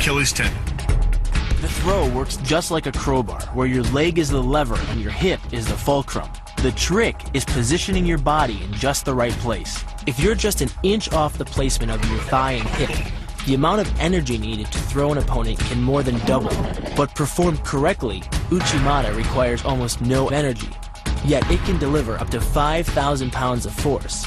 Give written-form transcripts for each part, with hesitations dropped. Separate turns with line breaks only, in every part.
Achilles tendon.
The throw works just like a crowbar, where your leg is the lever and your hip is the fulcrum. The trick is positioning your body in just the right place. If you're just an inch off the placement of your thigh and hip, the amount of energy needed to throw an opponent can more than double. But performed correctly, Uchimata requires almost no energy, yet it can deliver up to 5,000 pounds of force.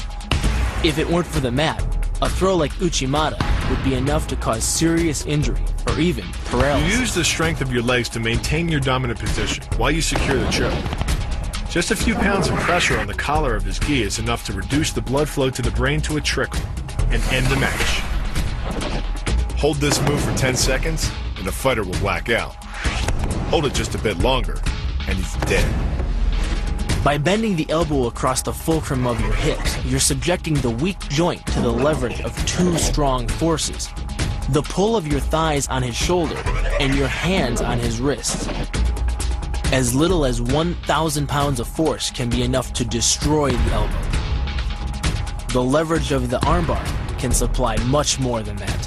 If it weren't for the mat, a throw like Uchimata would be enough to cause serious injury or even paralysis.
You use the strength of your legs to maintain your dominant position while you secure the choke. Just a few pounds of pressure on the collar of this gi is enough to reduce the blood flow to the brain to a trickle and end the match. Hold this move for 10 seconds and the fighter will black out. Hold it just a bit longer and he's dead.
By bending the elbow across the fulcrum of your hips, you're subjecting the weak joint to the leverage of two strong forces: the pull of your thighs on his shoulder and your hands on his wrists. As little as 1,000 pounds of force can be enough to destroy the elbow. The leverage of the armbar can supply much more than that.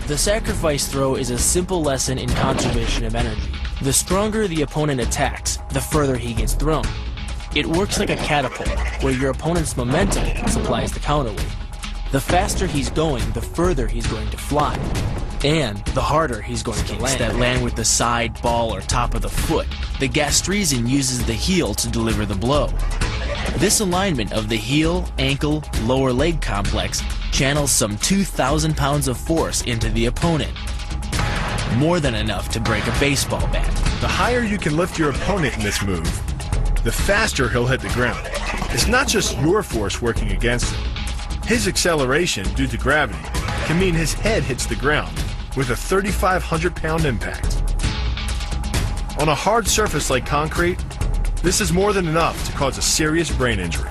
The sacrifice throw is a simple lesson in conservation of energy. The stronger the opponent attacks, the further he gets thrown. It works like a catapult, where your opponent's momentum supplies the counterweight. The faster he's going, the further he's going to fly. And the harder he's going to land. That land with the side, ball, or top of the foot. The gastrizin uses the heel to deliver the blow. This alignment of the heel, ankle, lower leg complex channels some 2,000 pounds of force into the opponent. More than enough to break a baseball bat.
The higher you can lift your opponent in this move, the faster he'll hit the ground. It's not just your force working against him. His acceleration due to gravity can mean his head hits the ground with a 3,500-pound impact. On a hard surface like concrete, this is more than enough to cause a serious brain injury.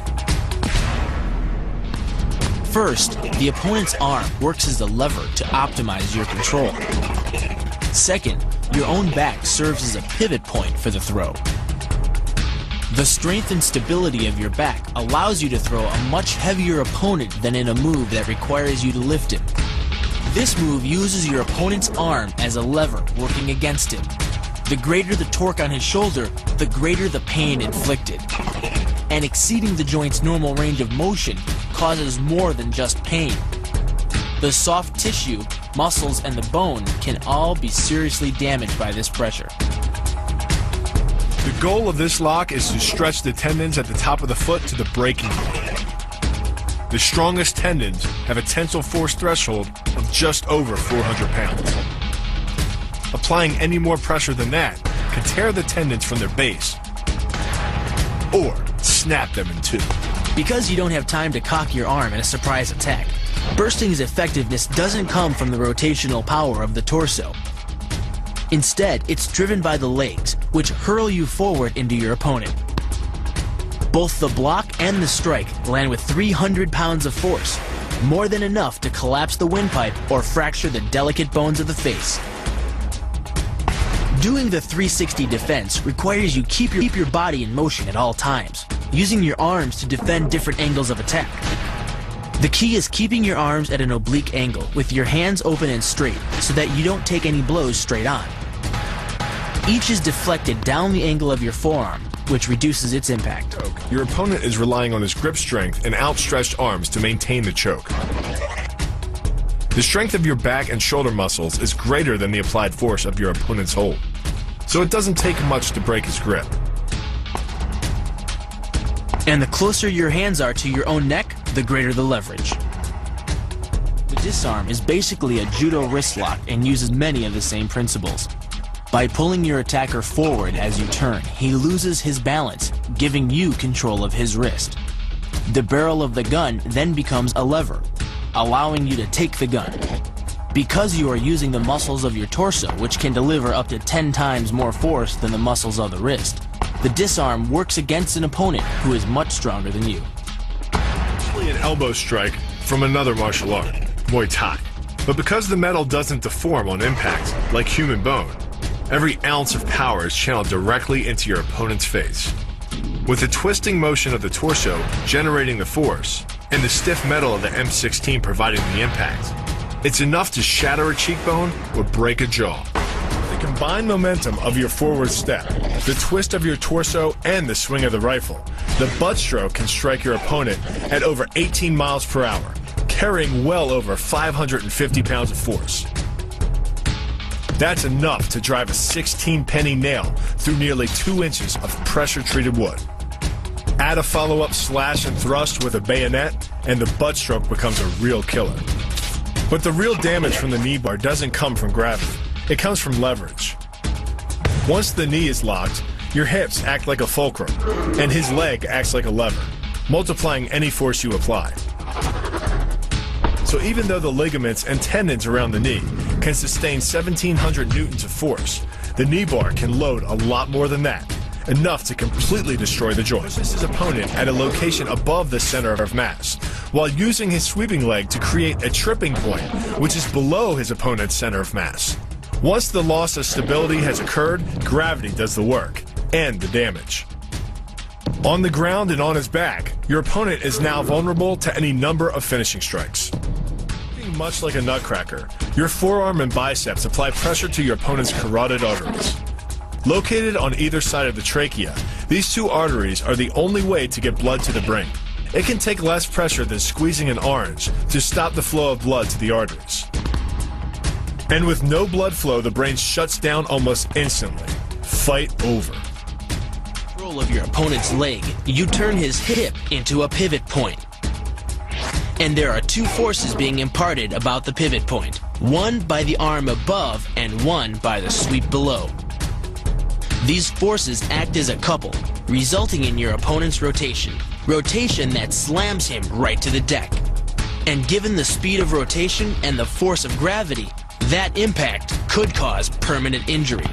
First, the opponent's arm works as a lever to optimize your control. Second, your own back serves as a pivot point for the throw. The strength and stability of your back allows you to throw a much heavier opponent than in a move that requires you to lift him. This move uses your opponent's arm as a lever working against him. The greater the torque on his shoulder, the greater the pain inflicted. And exceeding the joint's normal range of motion causes more than just pain. The soft tissue, muscles, and the bone can all be seriously damaged by this pressure.
The goal of this lock is to stretch the tendons at the top of the foot to the breaking point. The strongest tendons have a tensile force threshold of just over 400 pounds. Applying any more pressure than that can tear the tendons from their base or snap them in two.
Because you don't have time to cock your arm in a surprise attack, bursting's effectiveness doesn't come from the rotational power of the torso. Instead, it's driven by the legs, which hurl you forward into your opponent. Both the block and the strike land with 300 pounds of force, more than enough to collapse the windpipe or fracture the delicate bones of the face. Doing the 360 defense requires you keep your body in motion at all times, using your arms to defend different angles of attack. The key is keeping your arms at an oblique angle with your hands open and straight so that you don't take any blows straight on. Each is deflected down the angle of your forearm, which reduces its impact.
Your opponent is relying on his grip strength and outstretched arms to maintain the choke. The strength of your back and shoulder muscles is greater than the applied force of your opponent's hold, so it doesn't take much to break his grip.
And the closer your hands are to your own neck, the greater the leverage. The disarm is basically a judo wrist lock and uses many of the same principles. By pulling your attacker forward as you turn, he loses his balance, giving you control of his wrist. The barrel of the gun then becomes a lever, allowing you to take the gun. Because you are using the muscles of your torso, which can deliver up to 10 times more force than the muscles of the wrist, the disarm works against an opponent who is much stronger than you.
Actually an elbow strike from another martial art, Muay Thai. But because the metal doesn't deform on impact, like human bone, every ounce of power is channeled directly into your opponent's face. With the twisting motion of the torso generating the force, and the stiff metal of the M16 providing the impact. It's enough to shatter a cheekbone or break a jaw. The combined momentum of your forward step, the twist of your torso, and the swing of the rifle, the butt stroke can strike your opponent at over 18 miles per hour, carrying well over 550 pounds of force. That's enough to drive a 16-penny nail through nearly 2 inches of pressure-treated wood. Add a follow-up slash and thrust with a bayonet, and the butt stroke becomes a real killer. But the real damage from the knee bar doesn't come from gravity. It comes from leverage. Once the knee is locked, your hips act like a fulcrum, and his leg acts like a lever, multiplying any force you apply. So even though the ligaments and tendons around the knee can sustain 1,700 newtons of force, the knee bar can load a lot more than that, enough to completely destroy the joint. Pushes his opponent at a location above the center of mass, while using his sweeping leg to create a tripping point, which is below his opponent's center of mass. Once the loss of stability has occurred, gravity does the work, and the damage. On the ground and on his back, your opponent is now vulnerable to any number of finishing strikes. Much like a nutcracker, your forearm and biceps apply pressure to your opponent's carotid arteries. Located on either side of the trachea, these two arteries are the only way to get blood to the brain. It can take less pressure than squeezing an orange to stop the flow of blood to the arteries. And with no blood flow, the brain shuts down almost instantly. Fight over.
Control of your opponent's leg, you turn his hip into a pivot point. And there are two forces being imparted about the pivot point, one by the arm above and one by the sweep below. These forces act as a couple, resulting in your opponent's rotation that slams him right to the deck. And given the speed of rotation and the force of gravity, that impact could cause permanent injury.